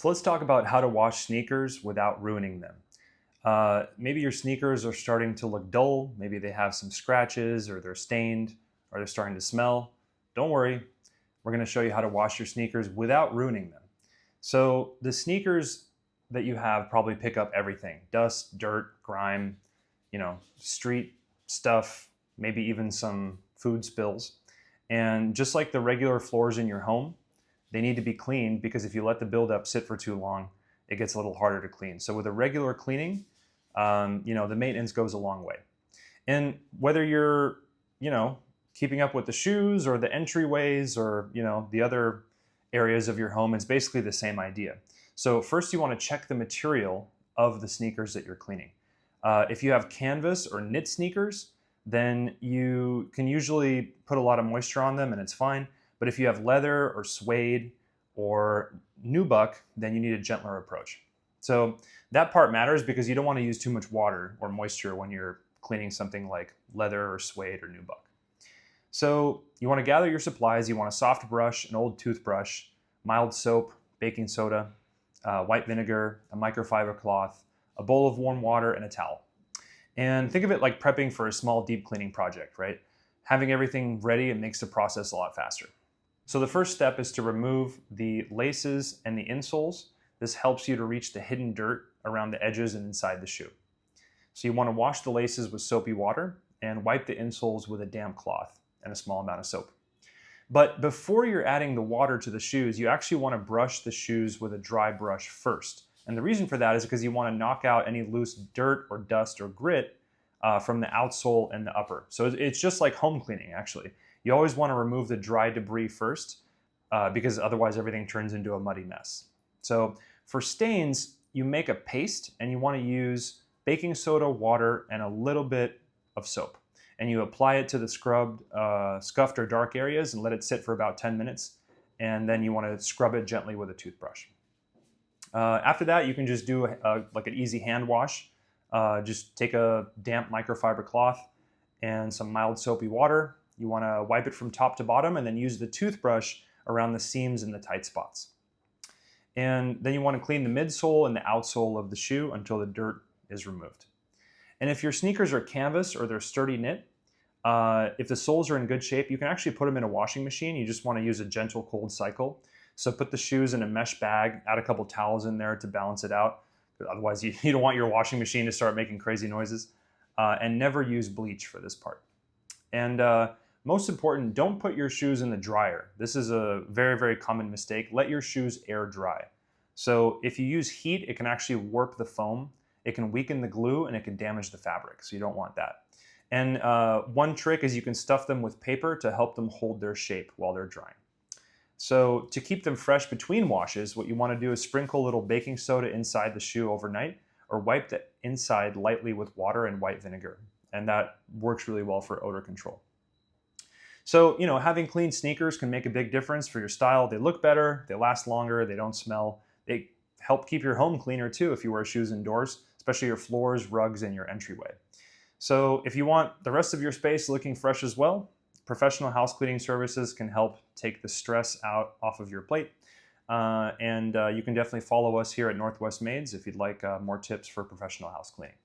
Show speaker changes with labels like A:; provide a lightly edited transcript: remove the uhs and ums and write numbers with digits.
A: So let's talk about how to wash sneakers without ruining them. Maybe your sneakers are starting to look dull. Maybe they have some scratches or they're stained or they're starting to smell. Don't worry. We're going to show you how to wash your sneakers without ruining them. So the sneakers that you have probably pick up everything: dust, dirt, grime, street stuff, maybe even some food spills. And just like the regular floors in your home, they need to be cleaned because if you let the buildup sit for too long, it gets a little harder to clean. So with a regular cleaning, the maintenance goes a long way. And whether you're, keeping up with the shoes or the entryways or, the other areas of your home, it's basically the same idea. So first you want to check the material of the sneakers that you're cleaning. If you have canvas or knit sneakers, then you can usually put a lot of moisture on them and it's fine. But if you have leather or suede or nubuck, then you need a gentler approach. So that part matters because you don't want to use too much water or moisture when you're cleaning something like leather or suede or nubuck. So you want to gather your supplies. You want a soft brush, an old toothbrush, mild soap, baking soda, white vinegar, a microfiber cloth, a bowl of warm water, and a towel. And think of it like prepping for a small deep cleaning project, right? Having everything ready, it makes the process a lot faster. So the first step is to remove the laces and the insoles. This helps you to reach the hidden dirt around the edges and inside the shoe. So you want to wash the laces with soapy water and wipe the insoles with a damp cloth and a small amount of soap. But before you're adding the water to the shoes, you actually want to brush the shoes with a dry brush first. And the reason for that is because you want to knock out any loose dirt or dust or grit from the outsole and the upper. So it's just like home cleaning, actually. You always want to remove the dry debris first because otherwise everything turns into a muddy mess. So for stains, you make a paste and you want to use baking soda, water, and a little bit of soap. And you apply it to the scrubbed, scuffed or dark areas and let it sit for about 10 minutes. And then you want to scrub it gently with a toothbrush. After that, you can just do like an easy hand wash. Just take a damp microfiber cloth and some mild soapy water. You want to wipe it from top to bottom and then use the toothbrush around the seams and the tight spots. And then you want to clean the midsole and the outsole of the shoe until the dirt is removed. And if your sneakers are canvas or they're sturdy knit, if the soles are in good shape, you can actually put them in a washing machine. You just want to use a gentle cold cycle. So put the shoes in a mesh bag, add a couple towels in there to balance it out. Otherwise, you don't want your washing machine to start making crazy noises. And never use bleach for this part. And most important, don't put your shoes in the dryer. This is a very, very common mistake. Let your shoes air dry. So if you use heat, it can actually warp the foam. It can weaken the glue and it can damage the fabric. So you don't want that. And one trick is you can stuff them with paper to help them hold their shape while they're drying. So to keep them fresh between washes, what you want to do is sprinkle a little baking soda inside the shoe overnight or wipe the inside lightly with water and white vinegar. And that works really well for odor control. So, having clean sneakers can make a big difference for your style. They look better, they last longer, they don't smell. They help keep your home cleaner too if you wear shoes indoors, especially your floors, rugs, and your entryway. So if you want the rest of your space looking fresh as well, professional house cleaning services can help take the stress off of your plate. And you can definitely follow us here at Northwest Maids if you'd like more tips for professional house cleaning.